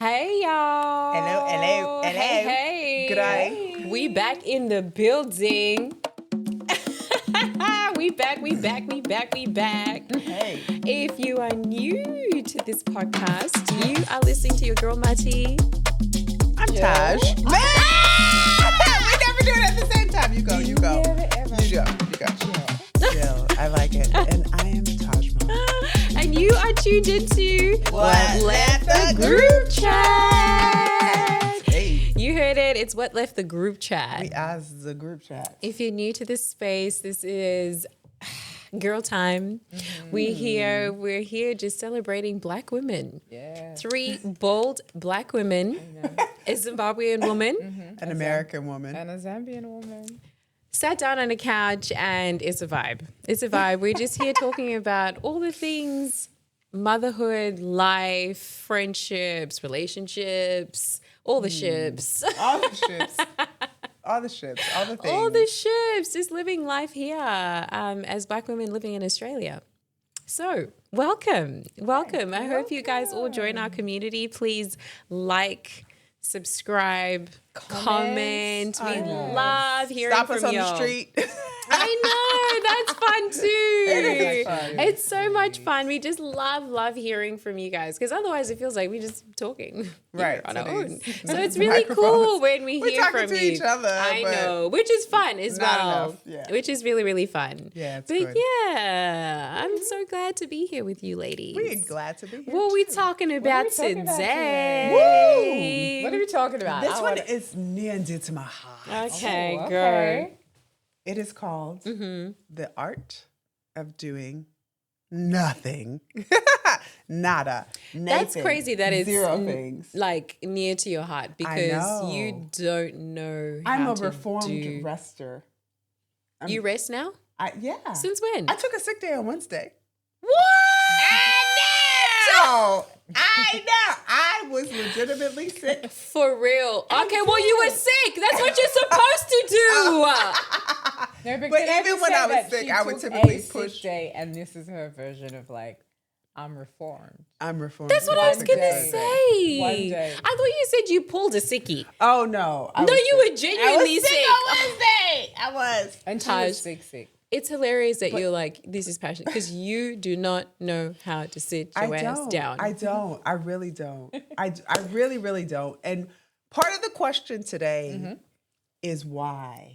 Hey y'all. Hello. Hey. Good eye. We back in the building. we back. Hey. If you are new to this podcast, you are listening to your girl Mati. I'm Taj. We never do it at the same time. You go. You go. Jill. I like it. And I am Taj. And you are tuned into What Left the Group Chat. Hey. You heard it. It's What Left the Group Chat. We as the group chat. If you're new to this space, this is girl time. Mm-hmm. We're here just celebrating Black women. Yeah. 3 bold Black women, a Zimbabwean woman, An American woman. And a Zambian woman. sat down on a couch, and it's a vibe. It's a vibe. We're just here talking about all the things: motherhood, life, friendships, relationships, all the ships. All the ships. All the ships. All the things. All the ships, just living life here as Black women living in Australia. So welcome. I hope you guys all join our community. Please like, subscribe, comment. We love hearing Stop from us on y'all. the street. I know, that's fun too. It is fun. It's so much fun. We just love hearing from you guys, because otherwise it feels like we're just talking Right, on so our own. these So it's really cool microphones. when we We're hear talking from to you. each other, I but know, which is fun as not well. enough, yeah. Which is really fun. Yeah, it's but good. yeah, I'm so glad to be here with you ladies. We're glad to be here. What are we talking about talking about today? What are we talking about? This one is near and dear to my heart. Okay, Oh, girl. okay. It is called Mm-hmm. The Art of Doing Nothing. Nada. That's Nathan. crazy that it's zero things. like near to your heart, because know. you don't know I'm how a to reformed do. rester. You rest now? Yeah. Since when? I took a sick day on Wednesday. What? I know. I was legitimately sick. For real. Okay, well, you were sick. That's what you're supposed to do. No, But can I even just when say I was that sick, she I would took typically a sick push- day, and this is her version of like, I'm reformed. I'm reformed. That's what I was One going to day. say. One day. I thought you said you pulled a sickie. Oh, no. No, you were genuinely sick. I was. And she Taj. was sick. It's hilarious that you're like, this is passionate, because you do not know how to sit your ass down. I don't. I really don't. I really, really don't. And part of the question today is why?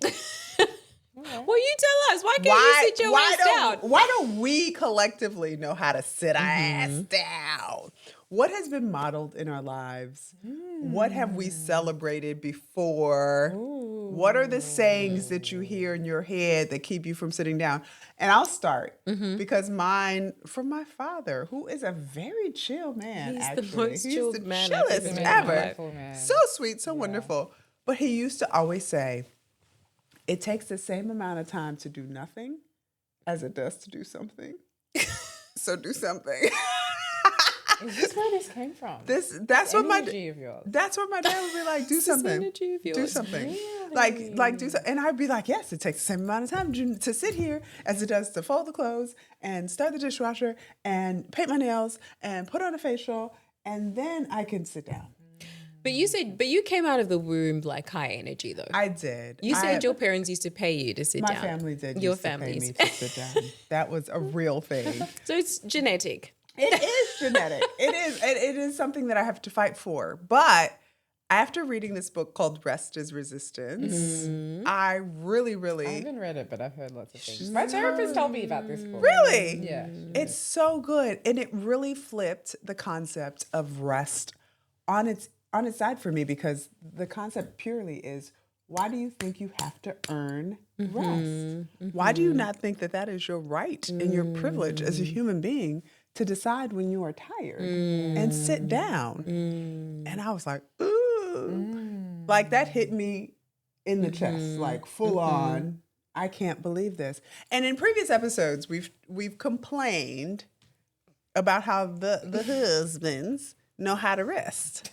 Well, you tell us. Why can't you sit your ass down? Why don't we collectively know how to sit our ass down? What has been modeled in our lives? What have we celebrated before? What are the sayings that you hear in your head that keep you from sitting down? And I'll start because mine from my father, who is a very chill man. He's actually. the most chilled the man I've chillest ever met in my ever. life. Wonderful man. So sweet, so wonderful. But he used to always say, it takes the same amount of time to do nothing as it does to do something. So do something. Is this where this came from? That's what my Energy of yours. that's what my dad would be like. Do something. energy of Do yours. something. Like do something. And I'd be like, yes, it takes the same amount of time to sit here as it does to fold the clothes and start the dishwasher and paint my nails and put on a facial, and then I can sit down. But you came out of the womb like high energy, though. I did. You said your parents used to pay you to sit my down. family did. Your used to pay families. me to sit down. That was a real thing. So it's genetic. It is genetic. It is something that I have to fight for. But after reading this book called Rest is Resistance, I really, I really, haven't read it, but I've heard lots of things. My therapist told me about this book. really, Yeah. it's so good. And it really flipped the concept of rest on its side for me, because the concept purely is, why do you think you have to earn rest? Why do you not think that is your right and your privilege as a human being to decide when you are tired and sit down? And I was like, ooh, like that hit me in the chest, like full on. I can't believe this. And in previous episodes, we've complained about how the husbands know how to rest.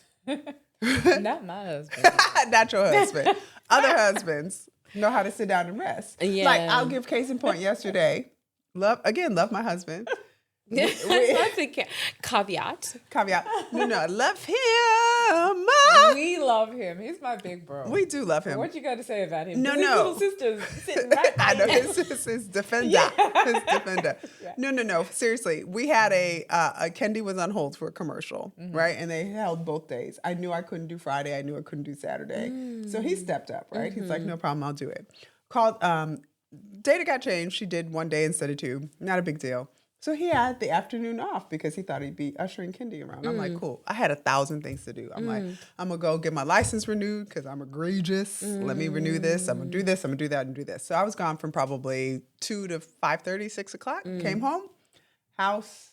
Not my husband. Not your husband. Other husbands know how to sit down and rest. Yeah. Like, I'll give case in point yesterday. Love my husband. I think caveat. Caveat. No, love him. We love him. He's my big bro. We do love him. What you got to say about him? No, His no. little sister's sitting right by I know him. his defender. His defender. Yeah. No. Seriously, we had a Kendi was on hold for a commercial, right? And they held both days. I knew I couldn't do Friday. I knew I couldn't do Saturday. So he stepped up, right? He's like, no problem, I'll do it. Called. Data got changed. She did one day instead of two. Not a big deal. So he had the afternoon off because he thought he'd be ushering Kendi around. I'm like, cool. I had 1,000 things to do. I'm like, I'm going to go get my license renewed because I'm egregious. Let me renew this. I'm going to do this. I'm going to do that and do this. So I was gone from probably 2 to 5:30, 6 o'clock. Came home. House.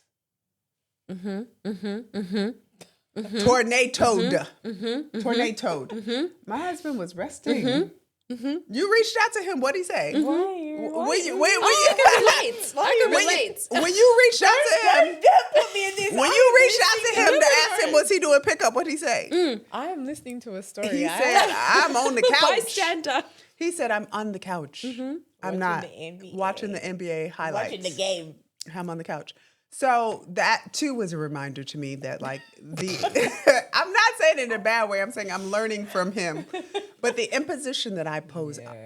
Tornadoed. Tornadoed. My husband was resting. You reached out to him. What'd he say? Why? I can relate. When you reached out to him, Don't put me in this. when you reached out to him to ask him, was he doing pickup? What'd he say? I am listening to a story. He said, I'm on the couch. Bystander. He said, I'm on the couch. I'm not the NBA. watching the NBA highlights. watching the game. I'm on the couch. So that too was a reminder to me that like I'm not saying it in a bad way. I'm saying I'm learning from him. But the imposition that I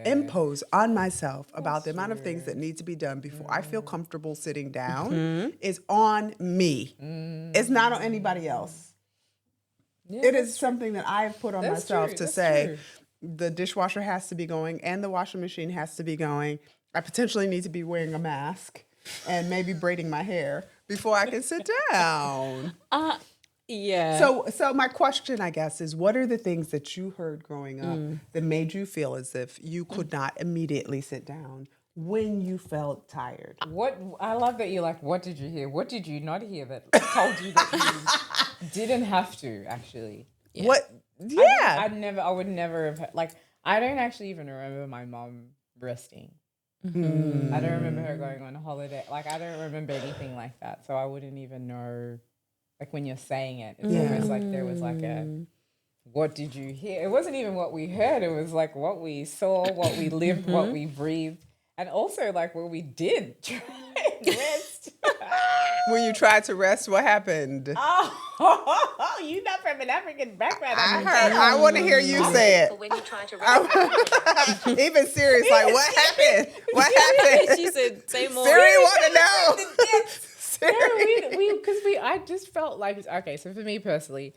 impose on myself about the amount of things that need to be done before I feel comfortable sitting down is on me. It's not on anybody else. Yeah, It is something that I've put on That's myself true. to That's say true. the dishwasher has to be going and the washing machine has to be going. I potentially need to be wearing a mask and maybe braiding my hair before I can sit down. Yeah. So my question, I guess, is what are the things that you heard growing up that made you feel as if you could not immediately sit down when you felt tired? What I love that you're like, what did you hear? What did you not hear that told you that you didn't have to actually? Yeah. What? Yeah. I would never have like. I don't actually even remember my mom resting. I don't remember her going on holiday. Like I don't remember anything like that. So I wouldn't even know. Like when you're saying it, it's almost like there was like a. What did you hear? It wasn't even what we heard. It was like what we saw, what we lived, what we breathed, and also like what we did. Try and rest. When you tried to rest, what happened? Oh, you not from an African background. I heard. I want to hear you say it. When you trying to rest. Even serious, like what happened? What happened? She said, say more. Siri want to know. Siri. I just felt like, okay, so for me personally,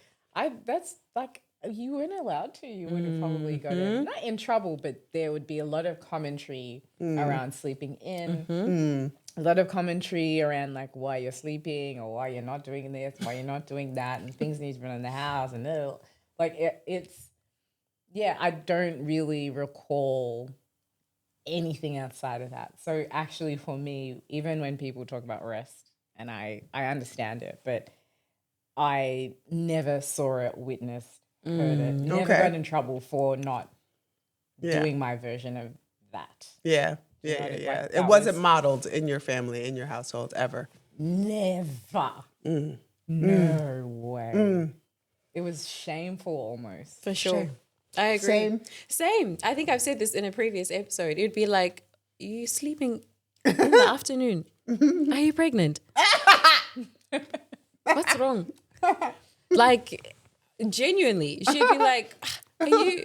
that's like, you weren't allowed to. You would have probably gotten, not in trouble, but there would be a lot of commentary around sleeping in. A lot of commentary around like why you're sleeping or why you're not doing this, why you're not doing that, and things need to be in the house. And I don't really recall anything outside of that. So actually for me, even when people talk about rest, and I understand it, but I never saw it, witnessed, heard it, never got in trouble for not doing my version of that. Yeah. Like, It that wasn't was- modeled in your family, in your household ever. Never. No way. It was shameful almost. For sure. I agree. Same. I think I've said this in a previous episode. It'd be like, you sleeping in the afternoon? Are you pregnant? What's wrong? Like, genuinely, she'd be like, are you...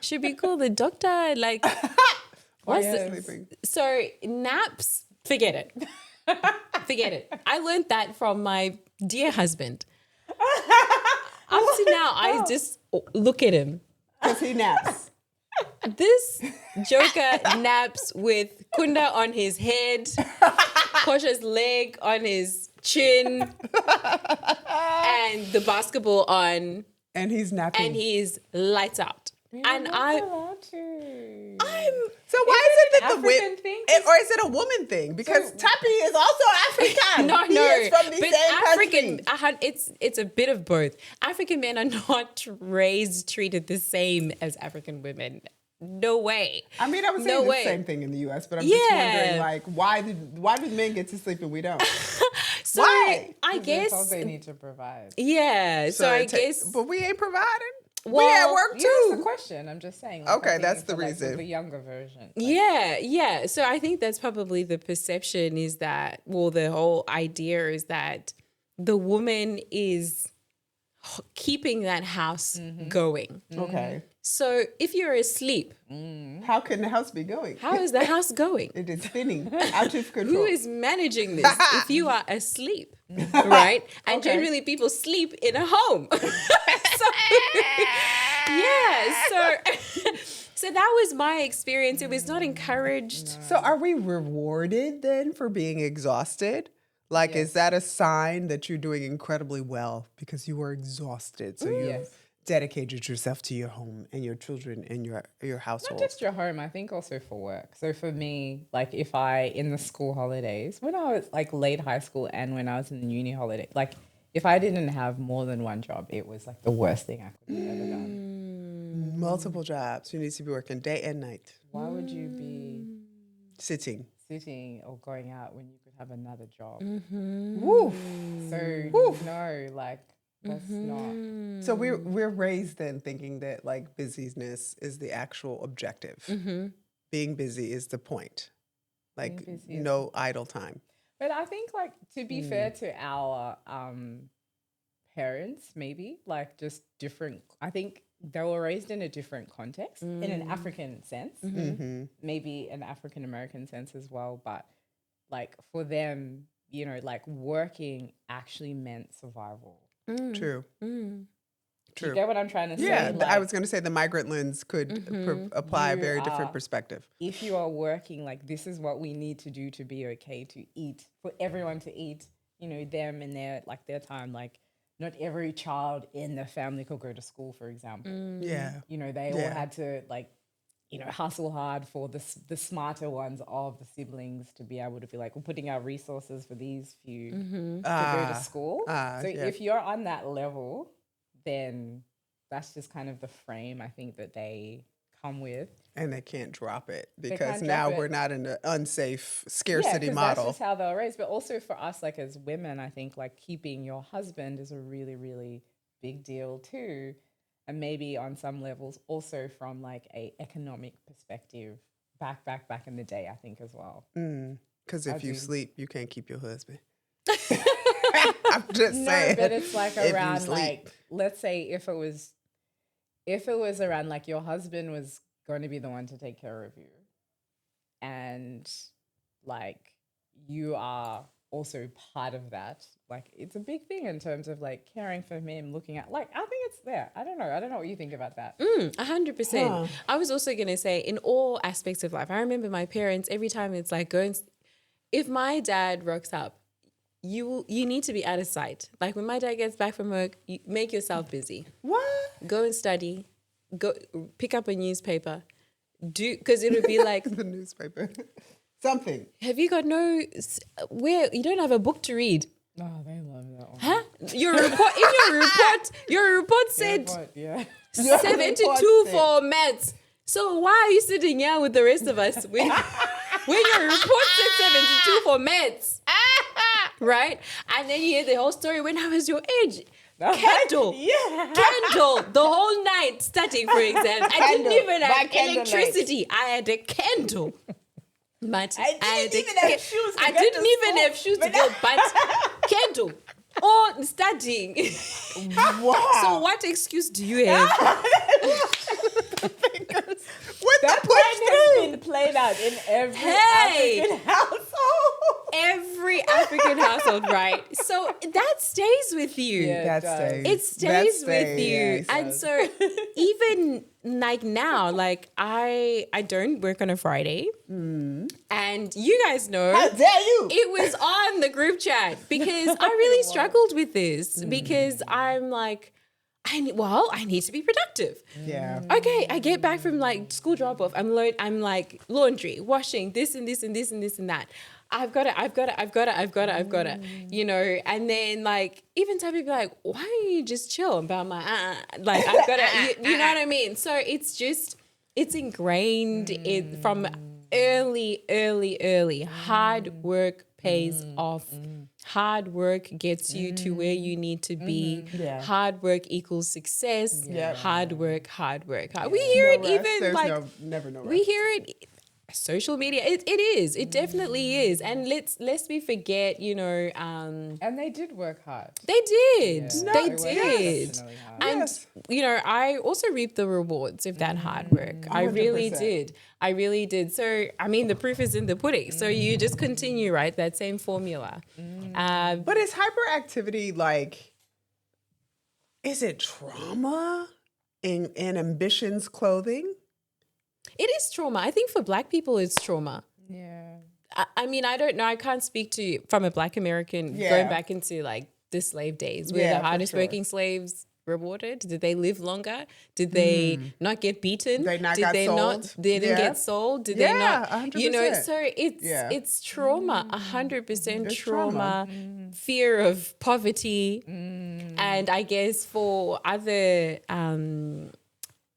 Should we call the doctor? Like, what's Sleeping. So naps, forget it. Forget it. I learned that from my dear husband. Up to now, I just look at him. Because he naps. This joker naps with Kunda on his head, Kosha's leg on his chin, and the basketball on, And he's napping. and he's lights out. And I'm So why is it that the African women thing? or is it a woman thing? Because Tapi is also African. no, He is from the but same African. country. It's a bit of both. African men are not treated the same as African women. No way. I mean, I was saying the same thing in the U.S., but I'm just wondering, like, why did men get to sleep and we don't? So Why? I guess, Because they need to provide. yeah. So I it ta- guess, but we ain't providing. we Well, at work Yeah, that's the too. question. I'm just saying. Okay, I think that's for, the like, reason. The younger version. yeah. So I think that's probably the perception is that, well, the whole idea is that the woman is keeping that house going. Okay. So if you're asleep, How can the house be going? how is the house going? It is spinning out of control. Who is managing this if you are asleep, right? And Okay. generally people sleep in a home. So, yeah, so that was my experience. It was not encouraged. So are we rewarded then for being exhausted? Like, is that a sign that you're doing incredibly well because you were exhausted? So you dedicated yourself to your home and your children and your household. Not just your home, I think also for work. So for me, like if I, in the school holidays, when I was like late high school and when I was in the uni holiday, like if I didn't have more than one job, it was like the worst thing I could have ever done. Multiple jobs. You need to be working day and night, Why would you be sitting. sitting or going out when you could have another job? Woo. So no, like that's not. So we're raised then thinking that like busyness is the actual objective. Being busy is the point. Like busy is no idle time. But I think, like, to be fair to our parents, maybe, like, just different, I think they were raised in a different context, in an African sense, maybe an African-American sense as well. But, like, for them, you know, like, working actually meant survival. True. Do you get what I'm trying to say? Yeah, Like, I was going to say the migrant lens could apply a You very different are- perspective. if you are working, like, this is what we need to do to be okay to eat, for everyone to eat, you know, them and their time. Like, not every child in the family could go to school, for example. Yeah. You know, they all had to, like, you know, hustle hard for the smarter ones of the siblings to be able to be like, we're putting our resources for these few to go to school. So if you're on that level, then that's just kind of the frame I think that they come with. And they can't drop it can't because drop now it. we're not in an unsafe Yeah, scarcity 'cause model. that's just how they were raised. But also for us, like as women, I think like keeping your husband is a really, really big deal too. And maybe on some levels also from like a economic perspective back in the day, I think as well. Because if you do. sleep, you can't keep your husband. I'm just No, saying. but it's like if you around sleep. like, let's say if it was around like your husband was going to be the one to take care of you and like you are also part of that, like it's a big thing in terms of like caring for him, looking at, like I think it's there. I don't know what you think about that. 100%. I was also going to say in all aspects of life, I remember my parents, every time it's like if my dad rocks up, you need to be out of sight. Like when my dad gets back from work, you make yourself busy. What? Go and study. Go pick up a newspaper. Because it would be like, The newspaper. Something. have you got where you don't have a book to read? Oh, they love that one. Huh? Your report said But, yeah. 72 for maths. So why are you sitting here with the rest of us when your report said 72 for maths? Right? And then you hear the whole story when I was your age. Candle. Candle. The whole night studying for exams. I didn't even have electricity. I had a candle. But I didn't even have shoes to go, but candle. Or studying. Wow. So what excuse do you have? What That the plan push has through? been played out in every Hey! African household. Every African household, right? So that stays with you. Yeah. That does. stays. It stays with you. Yes. And so even like now, like I don't work on a Friday. And you guys know How dare you? it was on the group chat because I really struggled with this because I'm like, I need to be productive. Yeah. Okay, I get back from like school drop off. I'm like laundry, washing, this and this and this and this and that. I've got it. You know, and then like even some people are like, why don't you just chill about my like I've got it. You know what I mean? So it's ingrained from early. Hard work pays off. Hard work gets you to where you need to be. Yeah. Hard work equals success. Yeah. Hard work. We hear it No rest. even There's like never no rest. we hear it social media. It is. It definitely is. And let's be forget, And they did work hard. they did. Yeah, They worked did. exceptionally hard. And Yes. I also reaped the rewards of that hard work. I really 100%. did. I really did. So I mean, the proof is in the pudding. So you just continue, right? That same formula. But is hyperactivity like, is it trauma in ambition's clothing? It is trauma. I think for Black people, it's trauma. Yeah. I mean, I don't know. I can't speak to from a Black American Yeah. going back into like the slave days. Were Yeah, the for hardest sure. working slaves rewarded? Did they live longer? Did they not get beaten? They not Did got they sold? not? They didn't Yeah. get sold. Did Yeah, they not? 100%. So it's Yeah. it's trauma. 100% It's trauma. trauma. Fear of poverty, and I guess for other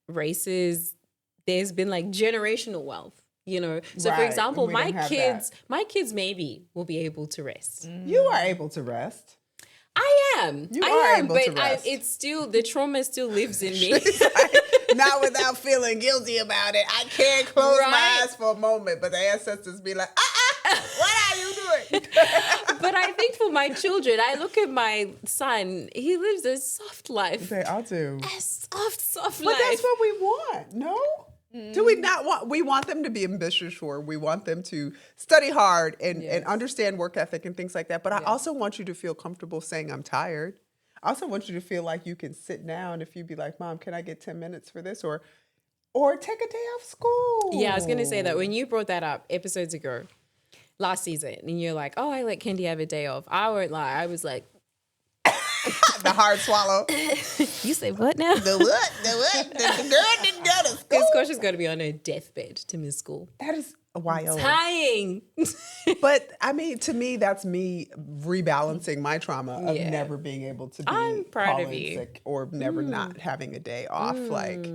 races, there's been like generational wealth. So for Right, example, and we don't have that. my kids maybe will be able to rest. You are able to rest. I am. You I are am, able but to rest. it's still the trauma still lives in me. Not without feeling guilty about it. I can't close Right. my eyes for a moment, but the ancestors be like, what are you doing? But I think for my children, I look at my son. He lives a soft life, They all do. a soft But life. that's what we want, no? Do we not want, we want them to be ambitious, sure. We want them to study hard and understand work ethic and things like that. But I also want you to feel comfortable saying, I'm tired. I also want you to feel like you can sit down if you be like, Mom, can I get 10 minutes for this? Or take a day off school. Yeah, I was going to say that when you brought that up episodes ago, last season, and you're like, oh, I let Kendi have a day off. I won't lie. I was like, The hard swallow. you say what now? The what? The what? The girl didn't go to school. Because Kosha's got to be on her deathbed to miss school. That is wild. Tying. But I mean, to me, that's me rebalancing my trauma of Yeah. never being able to be I'm proud of calling you. sick or never not having a day off. Like,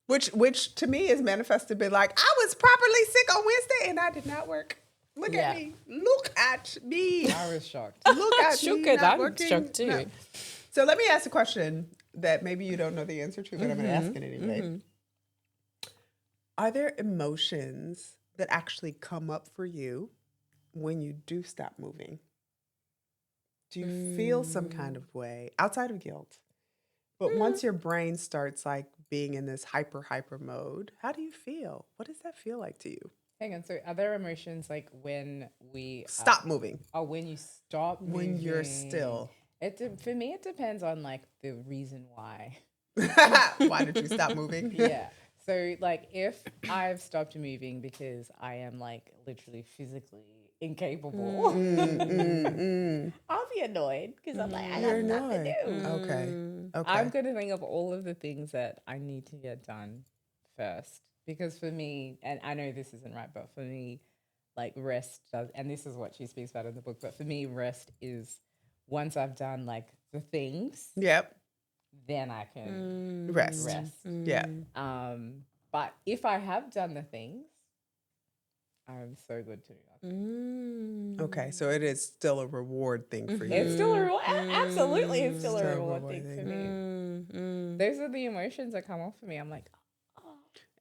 which to me is manifested by like, I was properly sick on Wednesday and I did not work. Look Yeah. at me. Look at me. I was shocked. Look at Shook me. it. Not I'm working. shocked too. No. So let me ask a question that maybe you don't know the answer to, but I'm going to ask it anyway. Are there emotions that actually come up for you when you do stop moving? Do you feel some kind of way outside of guilt? But once your brain starts like being in this hyper mode, how do you feel? What does that feel like to you? Hang on. So are there emotions like when we Stop moving. Oh, when you stop When you're moving? still. For me, it depends on like the reason why. Why did you stop moving? Yeah. So like if I've stopped moving because I am like literally physically incapable, I'll be annoyed because I'm like, I got You're nothing to annoyed. do. Okay. I'm going to think of all of the things that I need to get done first. Because for me, and I know this isn't right, but for me, like rest does, and this is what she speaks about in the book, but for me, rest is once I've done like the things, Yep. then I can Rest. rest. Yeah. But if I have done the things, I'm so good to do. Okay. So it is still a reward thing for you. It's still a reward. Absolutely, it's still Still a a reward reward thing for me. Mm. Those are the emotions that come off for me. I'm like,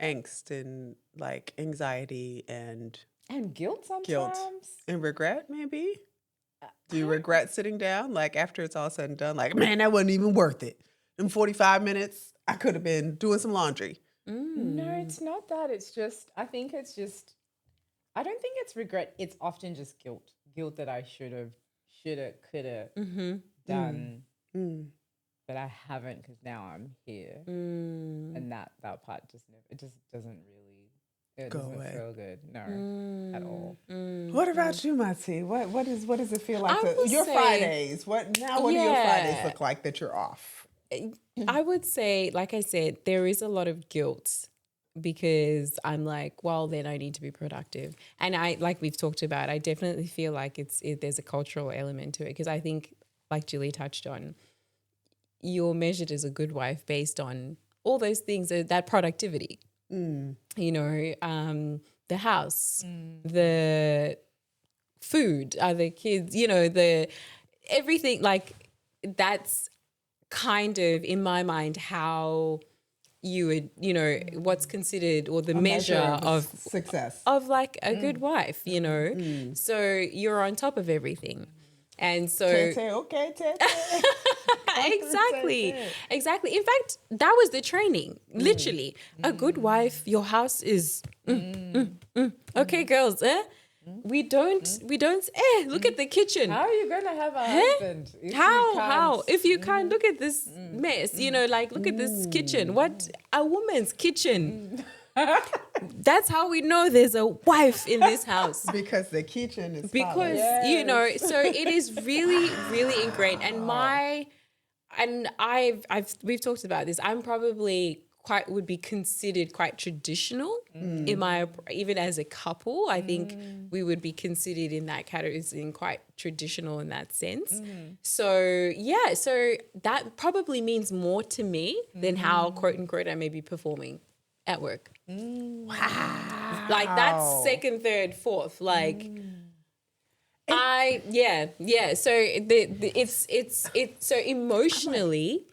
Angst and like anxiety and and sometimes. Guilt. regret, maybe? Do you regret sitting down? Like after it's all said and done, like, man, that wasn't even worth it. In 45 minutes, I could have been doing some laundry. No, it's not that. It's just, I think it's just, I don't think it's regret. It's often just guilt. Guilt that I shoulda, coulda done, but I haven't because now I'm here. And that part just never, it just doesn't really, it Go doesn't away. feel good. No, at all. What about you, Mati? What does it feel like? I will Your say- Fridays. What do your Yeah. Fridays look like that you're off? I would say, like I said, there is a lot of guilt because I'm like, well, then I need to be productive. And I, like we've talked about, I definitely feel like there's a cultural element to it because I think, like Julie touched on, you're measured as a good wife based on all those things, that productivity. You know, the house, the food, the kids, you know, the everything, like that's kind of in my mind how you would, what's considered or the measure of success of like a good wife, So you're on top of everything. And so okay. Exactly. In fact, that was the training. Literally, a good wife, your house is okay, girls, We don't look at the kitchen. How are you going to have a husband? If you can't look at this mess, look at this kitchen. What a woman's kitchen. That's how we know there's a wife in this house. Because the kitchen is so it is really, really ingrained. And we've talked about this. I'm probably would be considered quite traditional even as a couple. I think we would be considered in that category as in quite traditional in that sense. So that probably means more to me than how quote unquote I may be performing at work. Wow. Like that's second, third, fourth. Like So it's so emotionally.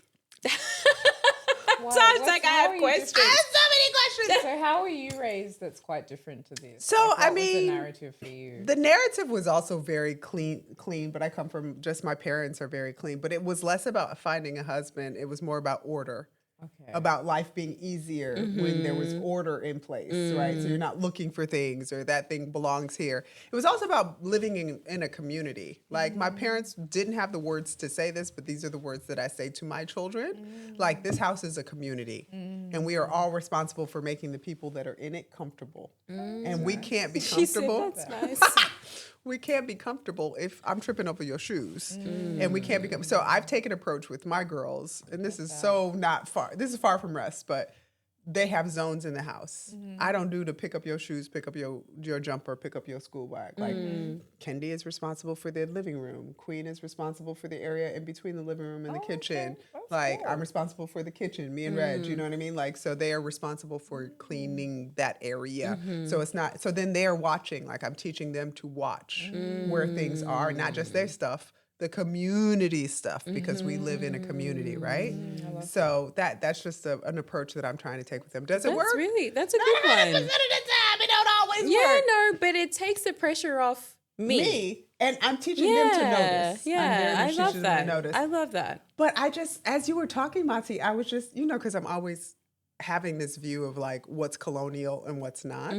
Sounds like I have questions. I have so many questions. So how were you raised that's quite different to this? So, what was the narrative for you? The narrative was also very clean, but I come from just my parents are very clean. But it was less about finding a husband. It was more about order. Okay. About life being easier when there was order in place, right? So you're not looking for things or that thing belongs here. It was also about living in a community. Like my parents didn't have the words to say this, but these are the words that I say to my children. Like this house is a community and we are all responsible for making the people that are in it comfortable. And we can't be comfortable. She said that's nice. We can't be comfortable if I'm tripping over your shoes. And we can't be so I've taken an approach with my girls, and this is so not far. This is far from rest, but they have zones in the house. I don't do to pick up your shoes, pick up your jumper, pick up your school bag. Like Kendi is responsible for the living room. Queen is responsible for the area in between the living room and the kitchen. Like cool. I'm responsible for the kitchen, me and Reg, you know what I mean? Like, so they are responsible for cleaning that area. So it's not, so then they're watching, like I'm teaching them to watch where things are, not just their stuff, the community stuff, because we live in a community, right? So that's just an approach that I'm trying to take with them. Does it work? That's a good one. 100% of the time, it don't always work. Yeah, no, but it takes the pressure off me. And I'm teaching them to notice. Yeah, I love that. Notice. I love that. But I just, as you were talking, Mati, I was just, because I'm always having this view of like what's colonial and what's not.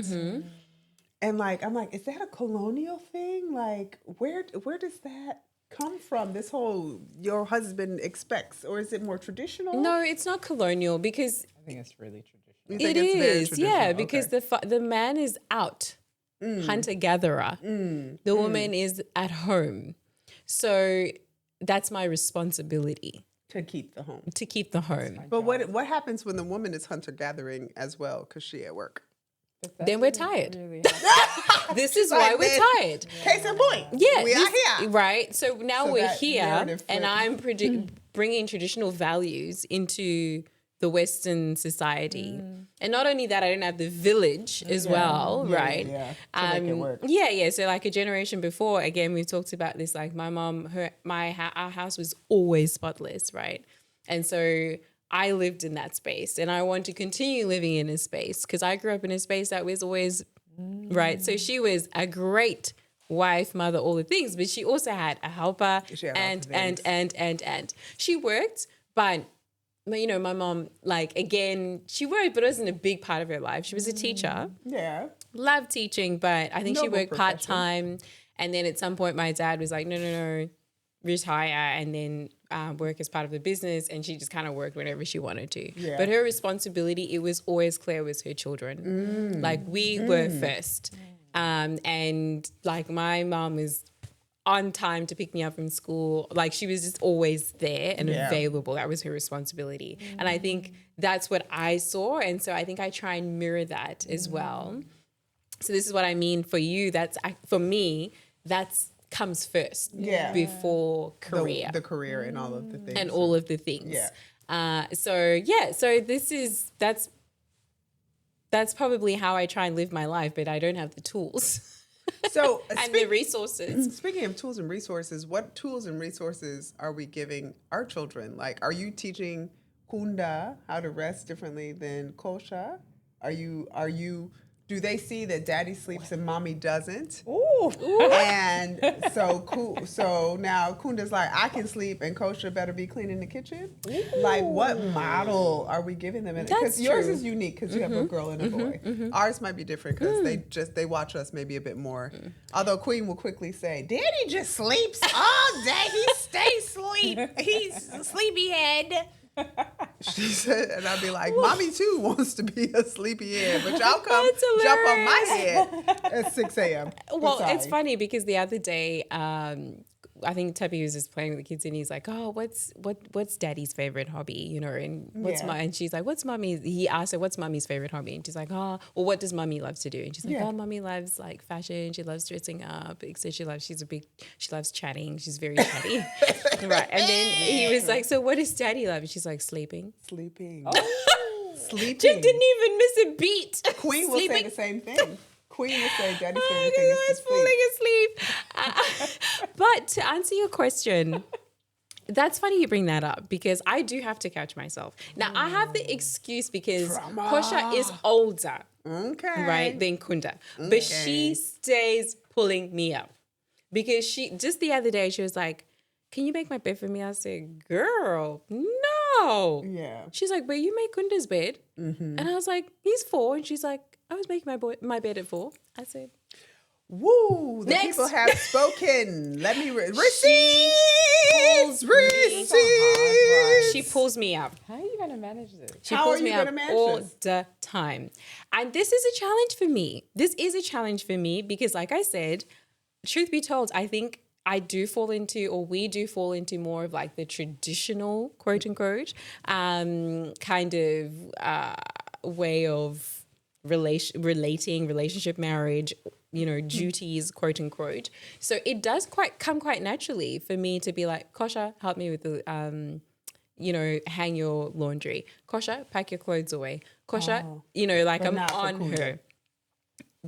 And like, I'm like, is that a colonial thing? Like, where does that come from? This whole your husband expects, or is it more traditional? No, it's not colonial because I think it's really traditional. It is, yeah, because the man is out, hunter gatherer. The woman is at home, so that's my responsibility to keep the home. To keep the home. But what happens when the woman is hunter gathering as well because she at work? Then we're tired. Really this is why we're tired. Case in point. Yeah. We are here. Right. So now we're here and I'm bringing traditional values into the Western society. And not only that, I don't have the village as well, right? Yeah. To make it work. Yeah. So like a generation before, again, we've talked about this, like my mom, our house was always spotless, right? And so I lived in that space and I want to continue living in a space because I grew up in a space that was always right. So she was a great wife, mother, all the things, but she also had a helper and she worked, but my mom, like, again, she worked, but it wasn't a big part of her life. She was a teacher. Yeah. Loved teaching, but I think she worked part-time. And then at some point my dad was like, no, retire and then work as part of the business, and she just kind of worked whenever she wanted to. Yeah. But her responsibility, it was always clear, was her children. Like we were first. And like my mom was on time to pick me up from school. Like she was just always there and available. That was her responsibility. And I think that's what I saw. And so I think I try and mirror that as well. So this is what I mean for you. For me, that's comes first before career. The career and all of the things. And all of the things. Yeah. So that's probably how I try and live my life, but I don't have the tools. So and the resources. Speaking of tools and resources, what tools and resources are we giving our children? Like, are you teaching Kunda how to rest differently than Kosha? Do they see that daddy sleeps and mommy doesn't? Ooh. And so now Kunda's like, I can sleep and Kosha better be cleaning the kitchen. Like, what model are we giving them? Because yours is unique because you have a girl and a boy. Ours might be different because they watch us maybe a bit more. Although Queen will quickly say, Daddy just sleeps all day. He stays asleep. He's a sleepyhead. She said, and I'd be like, Mommy too wants to be a sleepyhead, but y'all come jump on my head at 6 a.m. Well, it's funny because the other day, I think Tubby was just playing with the kids and he's like, oh, what's daddy's favorite hobby? You know, and and she's like, what's mommy's? He asked her, what's mommy's favorite hobby? And she's like, oh, well, what does mommy love to do? And she's like, oh, mommy loves like fashion. She loves dressing up. So she loves chatting. She's very chatty. Right. And then he was like, so what does daddy love? And she's like, sleeping. Sleeping. Oh. Sleeping. She didn't even miss a beat. Queen will say the same thing. Queen will say daddy's favorite Because thing I is was to falling sleep. asleep. But to answer your question, that's funny you bring that up because I do have to catch myself. Now, I have the excuse because Kosha is older, right, than Kunda. But she stays pulling me up because she, just the other day, she was like, can you make my bed for me? I said, girl, no. Yeah. She's like, but you make Kunda's bed. And I was like, he's 4. And she's like, I was making my bed at 4. I said, Woo, the Next. people have spoken. Let me receive. She pulls me up. How are you going to manage this? She How pulls are me you up gonna manage all this? the time. And this is a challenge for me. This is a challenge for me because, like I said, truth be told, I think we do fall into more of like the traditional, quote unquote, kind of way of relationship, marriage, duties, quote unquote. So it does come quite naturally for me to be like, Kosha, help me with the, hang your laundry. Kosha, pack your clothes away. Kosha, like I'm not for on Kunda. her.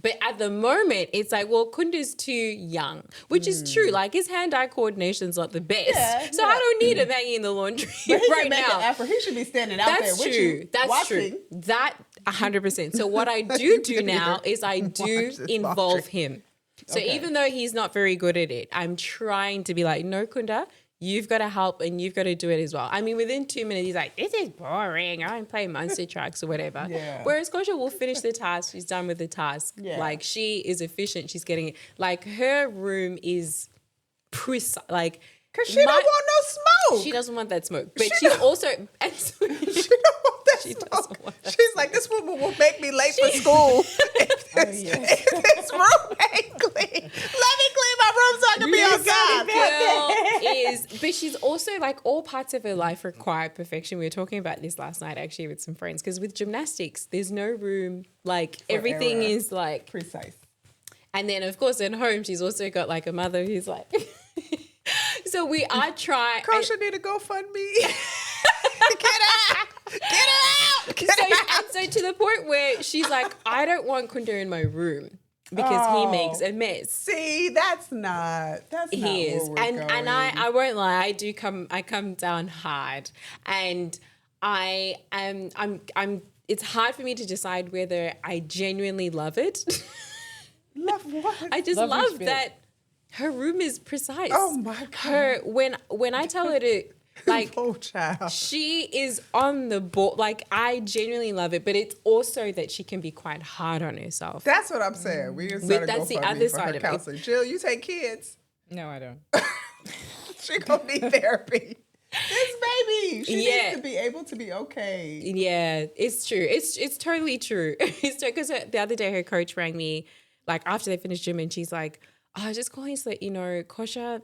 But at the moment, it's like, well, Kunda's too young, which is true. Like his hand-eye coordination's not the best. So I don't need him hanging in the laundry But he right can make now. an effort. He should be standing out there That's with true. you. That's watching. true. That 100%. So what I You do can now either is I do watch this involve laundry. him. So Okay. even though he's not very good at it, I'm trying to be like, no, Kunda, you've got to help and you've got to do it as well. I mean, within 2 minutes, he's like, this is boring. I'm playing monster trucks or whatever. Yeah. Whereas Kosha will finish the task. She's done with the task. Yeah. Like she is efficient. She's getting it. Like her room is precise. Like, Because she don't want no smoke. she doesn't want that smoke. But she's also... And so, She don't want that She smoke. doesn't want that She's like, this woman will make me late for school if this room ain't clean. Let me clean my room so I can be on time. but she's also like all parts of her life require perfection. We were talking about this last night actually with some friends because with gymnastics, there's no room. Like everything error. is like, Precise. and then of course at home, she's also got like a mother who's like, so we are trying. Kosha need to GoFundMe. Get out. And so to the point where she's like, I don't want Kunda in my room because he makes a mess. See, that's not He is, where we're and going. I won't lie, I come down hard, and I'm it's hard for me to decide whether I genuinely love it. Love what? I just Love your love spirit. that her room is precise. Oh my God. Her when I tell her to like Oh, child. she is on the ball. Like I genuinely love it, but it's also that she can be quite hard on herself. That's what I'm saying. We just started that's the GoFundMe other for side her of it. counseling. Jill, you take kids. No, I don't. She gonna need therapy. This baby, she Yeah. needs to be able to be okay. Yeah, it's true. It's totally true. It's true because the other day her coach rang me like after they finished gym and she's like, oh, I was just calling so that Kosha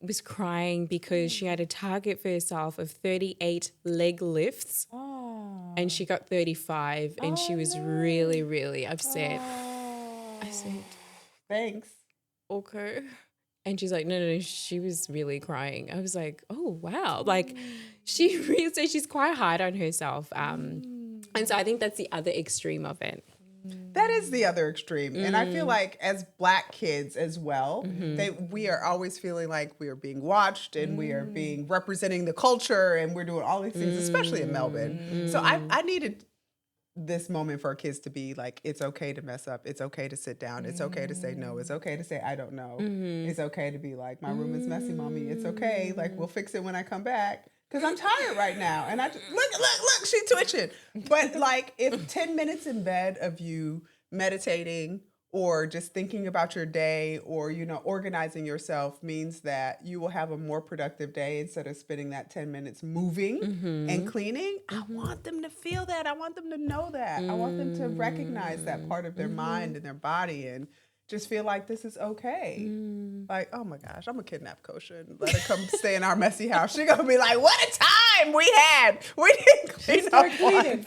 was crying because she had a target for herself of 38 leg lifts and she got 35 and she was really, really upset. I said, Thanks. okay. And she's like, no, she was really crying. I was like, oh, wow. Like she really said she's quite hard on herself. And so I think that's the other extreme of it. That is the other extreme. And I feel like as Black kids as well, we are always feeling like we are being watched and we are being representing the culture and we're doing all these things, especially in Melbourne. So I needed this moment for our kids to be like, it's okay to mess up. It's okay to sit down. It's okay to say no. It's okay to say, I don't know. It's okay to be like, my room is messy, mommy. It's okay. Like, we'll fix it when I come back. Because I'm tired right now. And I just, look, she's twitching. But like, if 10 minutes in bed of you meditating or just thinking about your day or, organizing yourself means that you will have a more productive day instead of spending that 10 minutes moving and cleaning, I want them to feel that. I want them to know that. I want them to recognize that part of their mind and their body and just feel like this is okay. Like, oh my gosh, I'm gonna kidnap Kosha and let her come stay in our messy house. She's gonna be like, what a time we had. We didn't clean up cleaning.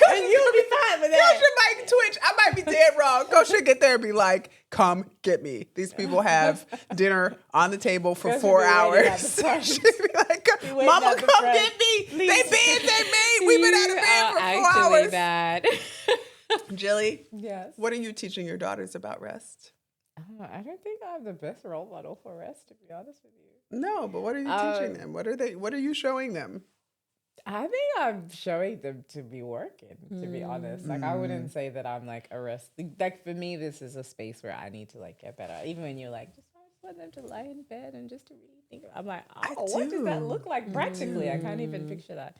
And you'll be fine with that. Kosha might twitch. I might be dead wrong. Kosha get there and be like, come get me. These people have dinner on the table for 4 hours. She'd be like, Mama, come get me. Please. They made. We've been out of bed for 4 hours. Bad. Jilly, yes. What are you teaching your daughters about rest? I don't think I have the best role model for rest, to be honest with you. No, but what are you teaching them? What are you showing them? I think I'm showing them to be working, to be honest. Like, I wouldn't say that I'm like a rest. Like, for me, this is a space where I need to like get better. Even when you're like, just want them to lie in bed and just to really think. I'm like, what does that look like practically? I can't even picture that.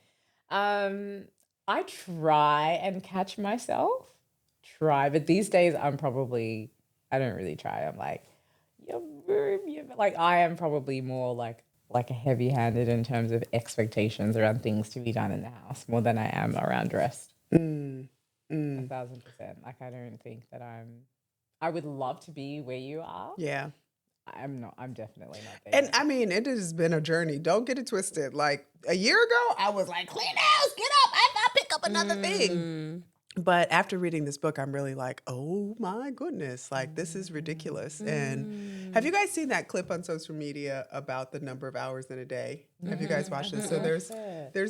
I try and catch myself. But these days I don't really try. I'm like, like I am probably more like a heavy-handed in terms of expectations around things to be done in the house more than I am around rest. 1,000%. Like, I don't think that I would love to be where you are. Yeah. I'm definitely not there. And I mean, it has been a journey. Don't get it twisted. Like, a year ago, I was like, clean house, get up. I'll pick up another thing. But after reading this book, I'm really like, oh my goodness, like, this is ridiculous. And have you guys seen that clip on social media about the number of hours in a day? Have you guys watched this? So there's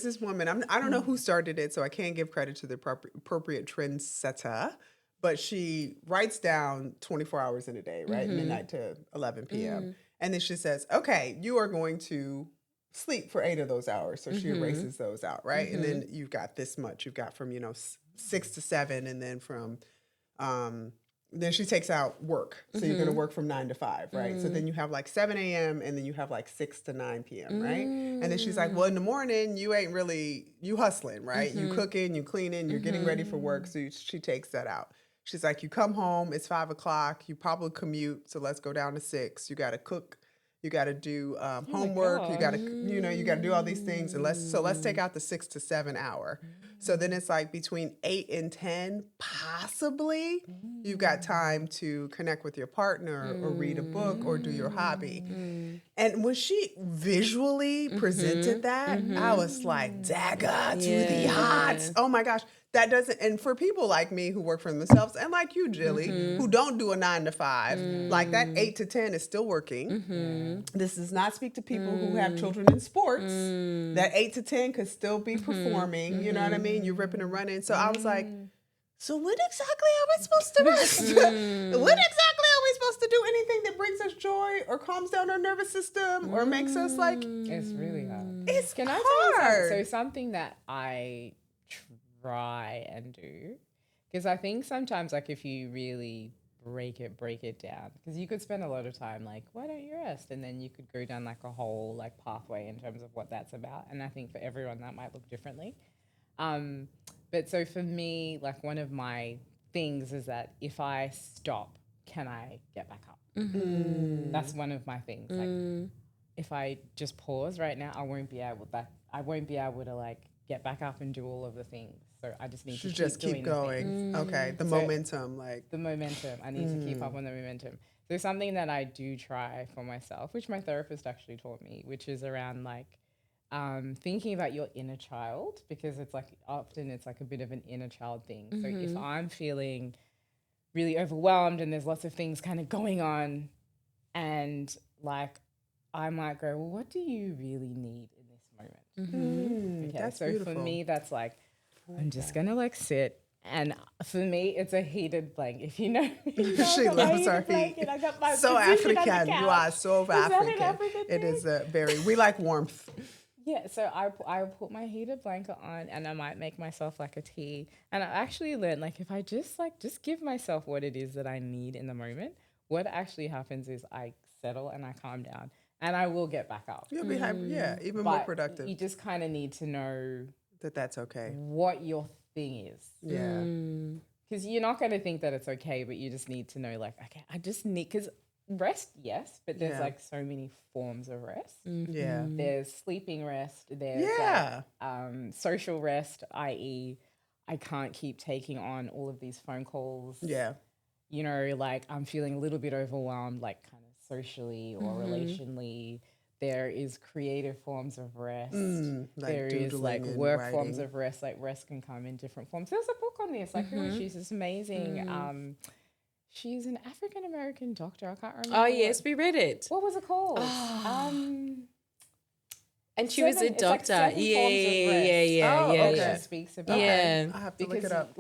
this woman, I don't know who started it, so I can't give credit to the appropriate trendsetter, but she writes down 24 hours in a day, right? Midnight to 11 p.m. And then she says, okay, you are going to sleep for 8 of those hours. So she erases those out, right? And then you've got this much. You've got from, 6 to 7, and then from then she takes out work. So you're going to work from 9 to 5, right? So then you have like 7 a.m. and then you have like 6 to 9 p.m., right? And then she's like, well, in the morning, you ain't really, you hustling, right? You cooking, you cleaning, you're getting ready for work. So she takes that out. She's like, you come home, it's 5 o'clock, you probably commute. So let's go down to 6. You got to cook. You got to do homework. You got to, you got to do all these things. And let's take out the 6 to 7 hour. So then it's like between 8 and 10, possibly, you've got time to connect with your partner or read a book or do your hobby. And when she visually presented that, I was like, dagger to the heart. Oh my gosh. That doesn't, and for people like me who work for themselves, and like you, Jilly, who don't do a 9 to 5, like that 8 to 10 is still working. This does not speak to people who have children in sports. That 8 to 10 could still be performing, you know what I mean? You're ripping and running. So I was like, so when exactly are we supposed to rest? When exactly are we supposed to do anything that brings us joy or calms down our nervous system or makes us like... It's really hard. It's Can hard. I tell you something? So something that I try and do, because I think sometimes, like, if you really break it down, because you could spend a lot of time like, why don't you rest? And then you could go down like a whole like pathway in terms of what that's about. And I think for everyone that might look differently. But so for me, like, one of my things is that if I stop, can I get back up? That's one of my things. Like, if I just pause right now, I won't be able to like get back up and do all of the things. So I just need to just keep going. Okay, the momentum. I need to keep up on the momentum. So something that I do try for myself, which my therapist actually taught me, which is around like thinking about your inner child, because it's like often it's like a bit of an inner child thing. So if I'm feeling really overwhelmed and there's lots of things kind of going on, and like I might go, well, what do you really need in this moment? Okay, That's so beautiful. for me, that's like, I'm just gonna like sit And for me, it's a heated blanket. If you know, She loves our heat. I got my So position on the African. You are couch. so Is that an African. African It thing? is we like warmth. Yeah, so I put my heated blanket on, and I might make myself like a tea. And I actually learned, like, if I just give myself what it is that I need in the moment, what actually happens is I settle and I calm down, and I will get back up. You'll be even But more productive. you just kind of need to know That's okay. what your thing is. Yeah. Because you're not going to think that it's okay, but you just need to know, like, okay, I just need, because rest, yes, but there's like so many forms of rest. Yeah. There's sleeping rest. There's social rest, i.e., I can't keep taking on all of these phone calls. Yeah. You know, like I'm feeling a little bit overwhelmed, like kind of socially or relationally. There is creative forms of rest. Like there is like doodling and work writing. forms of rest. Like rest can come in different forms. There's a book on this. Like who is she? She's amazing. She's an African American doctor. I can't remember. Oh yes, we read it. What was it called? And she was a It's like doctor. 7 forms of rest. okay. She speaks about. Yeah. I have to Because look it up.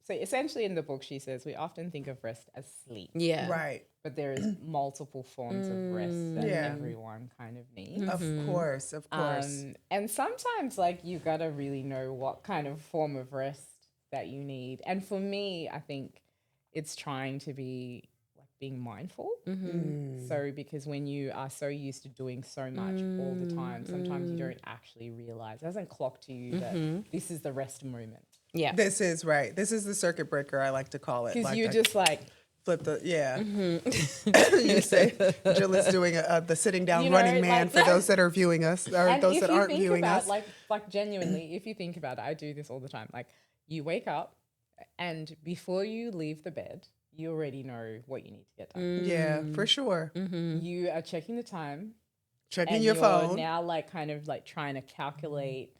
so essentially in the book she says we often think of rest as sleep. Yeah. Right. But there is multiple forms of rest that everyone kind of needs. Of course. And sometimes like you gotta really know what kind of form of rest that you need. And for me, I think it's trying to be like being mindful. So because when you are so used to doing so much all the time, sometimes you don't actually realize, it doesn't clock to you that this is the rest moment. Yeah. This is right. This is the circuit breaker, I like to call it. Because Like you're just like, flip the you say Jill is doing the sitting down You know, running man like- for those that are viewing us or and those if that you aren't think viewing about, us. like genuinely, if you think about it, I do this all the time. Like you wake up and before you leave the bed, you already know what you need to get done. Yeah, for sure. You are checking the time. Checking and your you're phone. now like kind of like trying to calculate,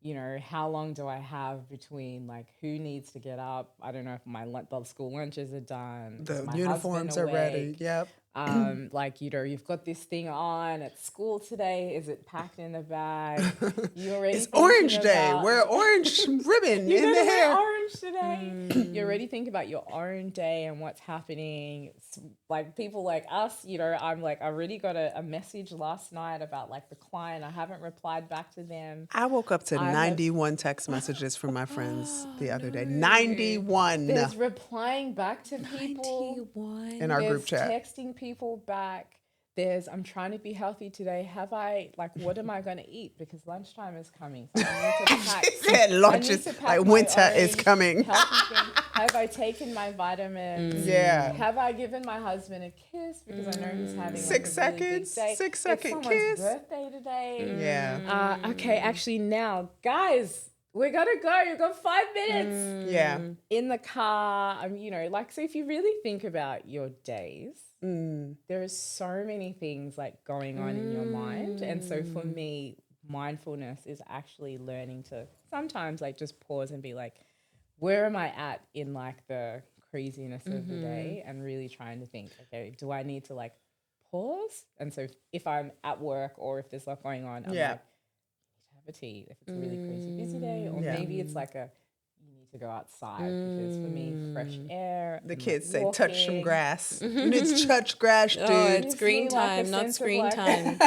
you know, how long do I have between like who needs to get up? I don't know if the school lunches are done. The is my uniforms are husband ready. awake? Yep. Like, you know, you've got this thing on at school today. Is it packed in the bag? You already It's Orange Day. about- Wear orange ribbon You're in the gonna wear hair. orange today. You already think about your own day and what's happening. It's like people like us, you know, I already got a message last night about like the client. I haven't replied back to them. I woke up to I have- 91 text messages from my friends the other day. 91 There's replying back to people. 91. in our There's group chat. texting people back. There's, I'm trying to be healthy today. Have I, like, what am I going to eat? Because lunchtime is coming. So I need to pack. Said lunch is like winter is coming. healthy thing. Have I taken my vitamins? Yeah. Have I given my husband a kiss? Because I know he's having 6 like, a really big seconds, day. 6 second It's someone's kiss. birthday today. Yeah. Okay, actually now, guys, we got to go. You've got 5 minutes. Yeah. In the car, you know, like, so if you really think about your days, there are so many things like going on in your mind. And so for me, mindfulness is actually learning to sometimes like just pause and be like, where am I at in like the craziness of the day? And really trying to think, okay, do I need to like pause? And so if I'm at work or if there's a lot going on, I'm like, I need to have a tea if it's a really crazy busy day. Or maybe it's like you need to go outside because for me, fresh air. The and, kids like, say, touch some walking. grass. You need to touch grass, dude. Oh, it's Gives green me, like, a time, not sense of, screen like- time.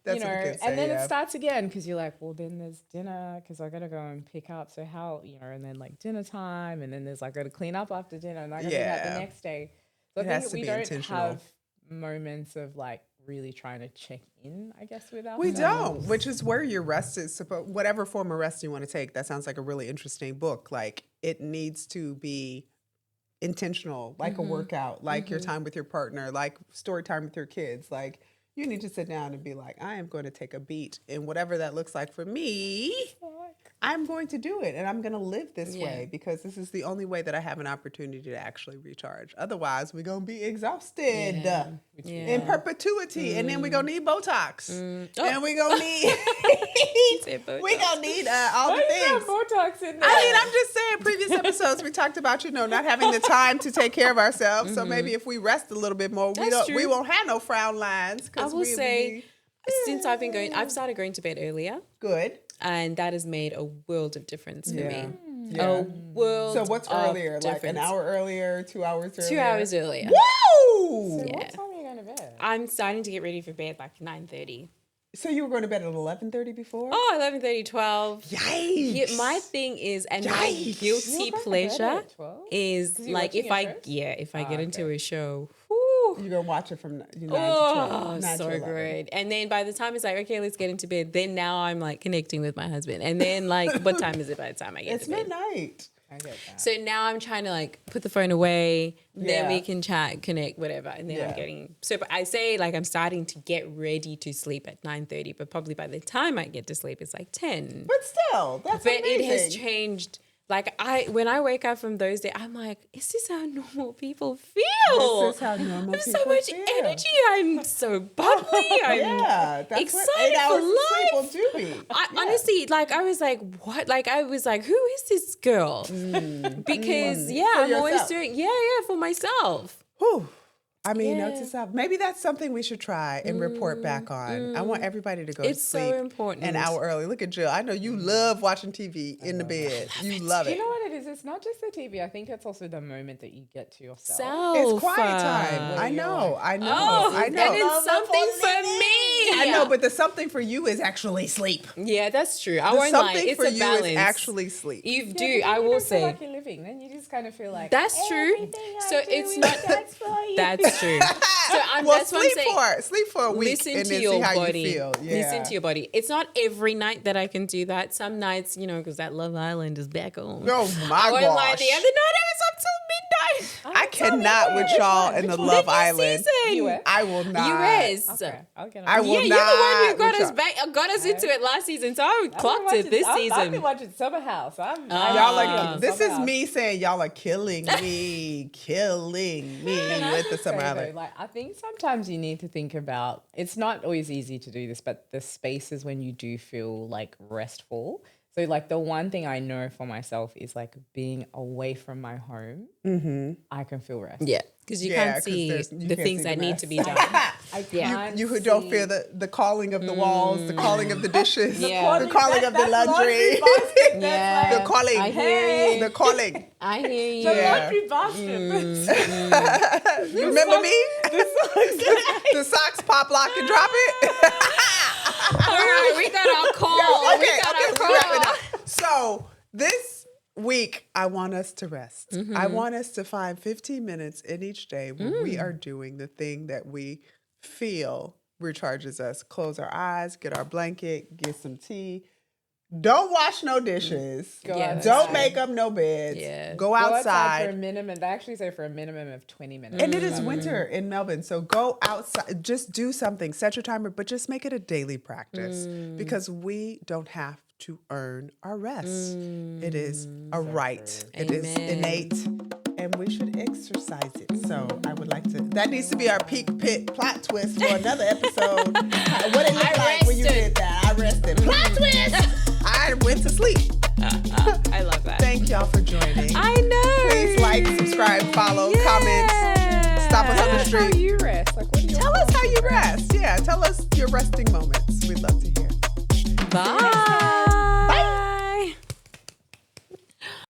That's you know, what the kids say, and then yeah. it starts again because you're like, well, then there's dinner because I got to go and pick up. So how, you know, and then like dinner time, and then there's like, got to clean up after dinner, and I got to do that the next day. So It I has think to we be don't intentional. have moments of like really trying to check in, I guess, with ourselves. We don't, which is where your rest is whatever form of rest you want to take. That sounds like a really interesting book. Like it needs to be intentional, like a workout, like your time with your partner, like story time with your kids. Like you need to sit down and be like, I am going to take a beat, and whatever that looks like for me, I'm going to do it, and I'm going to live this way because this is the only way that I have an opportunity to actually recharge. Otherwise, we're going to be exhausted in perpetuity, and then we're going to need Botox, and we're going to need we going to need all the things. Botox in there. I mean, I'm just saying, previous episodes we talked about, you know, not having the time to take care of ourselves. So maybe if we rest a little bit more, we won't have no frown lines. I will say, since I've started going to bed earlier, good. and that has made a world of difference for me. Yeah. A world. So what's of earlier? Like an difference. hour earlier, 2 hours earlier? 2 hours earlier. Woo! So Yeah. what time are you going to bed? I'm starting to get ready for bed like 9:30. So you were going to bed at 11:30 before? Oh, 11:30, 12. Yikes! Yeah, my thing is, and my Yikes. guilty You're going to bed pleasure at 12? is 'Cause you're like watching if I your shows? if I get into okay. a show, whew, You're going to watch it from 9 to 12. oh, 9 to so 11. great. And then by the time it's like, okay, let's get into bed, then now I'm like connecting with my husband. And then like, what time is it by the time I get It's to bed? midnight. I get that. So now I'm trying to like put the phone away, then Yeah. we can chat, connect, whatever. And then Yeah. I'm getting, so but I say like I'm starting to get ready to sleep at 9:30, but probably by the time I get to sleep, it's like 10. But still, that's But amazing. it has changed. Like when I wake up from those days, I'm like, is this how normal people feel? This is how normal I have so people much feel. energy. I'm so bubbly. I'm Yeah, that's excited what 8 hours for of sleep will life. do me. Honestly, like I was like, what? Like I was like, who is this girl? Because I'm always yourself. doing for myself. Whew. I mean, Yeah. note to self. Maybe that's something we should try and report back on. I want everybody to go to It's so sleep important. an hour early. Look at Jill. I know you love watching TV in the bed. You love You it. know what it is? It's not just the TV. I think it's also the moment that you get to yourself. Self. It's quiet time. I know. Oh, I know. that is something for me. I know, but the something for you is actually sleep. Yeah, that's true. I The won't lie. something It's for a you balance. is actually sleep. You Yeah, do. but I then you will don't feel say. like you're living. Then you just kind of feel like That's true. everything I So do it's is not. that's for you. That's true. So Well, that's what I'm sleep saying. sleep for a week Listen and to then your see how body. you feel. Yeah. Listen to your body. It's not every night that I can do that. Some nights, because that Love Island is back on. Oh my I won't lie. gosh. The other night I was up till midnight. I cannot with y'all in the Love Island. Season. US? I will not. US. Okay, I'll get on. I will Yeah, you're the one who not got with us y'all. back, got us into it last season. So I I've been clocked watching- it this I've been season. watching Summer House. Y'all Ah. are. This is me saying y'all are killing me, killing me with the Summer Island. Like I think sometimes you need to think about. It's not always easy to do this, but the spaces when you do feel like restful. So like the one thing I know for myself is like being away from my home. I can feel rest. Yeah, because you Yeah, can't 'cause see there's- you the can't things see that the need mess. to be done. I Yeah. can't You who don't see- feel the calling of the walls, the calling of the dishes, Yeah. the calling of the laundry, Yeah, the calling, I hear you. the calling. I hear you. The Yeah. laundry basket. You remember me? The socks pop, lock, and drop it. All right, we got our call. Okay, we got our we're call. wrapping up. So this week, I want us to rest. I want us to find 15 minutes in each day where we are doing the thing that we feel recharges us. Close our eyes, get our blanket, get some tea. Don't wash no dishes. Go Yeah, outside. Don't make up no beds. Yeah. Go Go outside for a outside. minimum. They actually say for a minimum of 20 minutes. And it is winter in Melbourne. So go outside. Just do something. Set your timer, but just make it a daily practice because we don't have to earn our rest. It is a right. It is Amen. innate. And we should exercise it. So I would like to. That needs to be our peak pit plot twist for another episode. What it looked like when you did that. I rested. Plot twist. I went to sleep. I love that. Thank y'all for joining. I know. Please like, subscribe, follow, comment. Stop us on the How street. you rest? Like, what do you Tell us how you rest. Yeah, tell us your resting moments. We'd love to hear. Bye.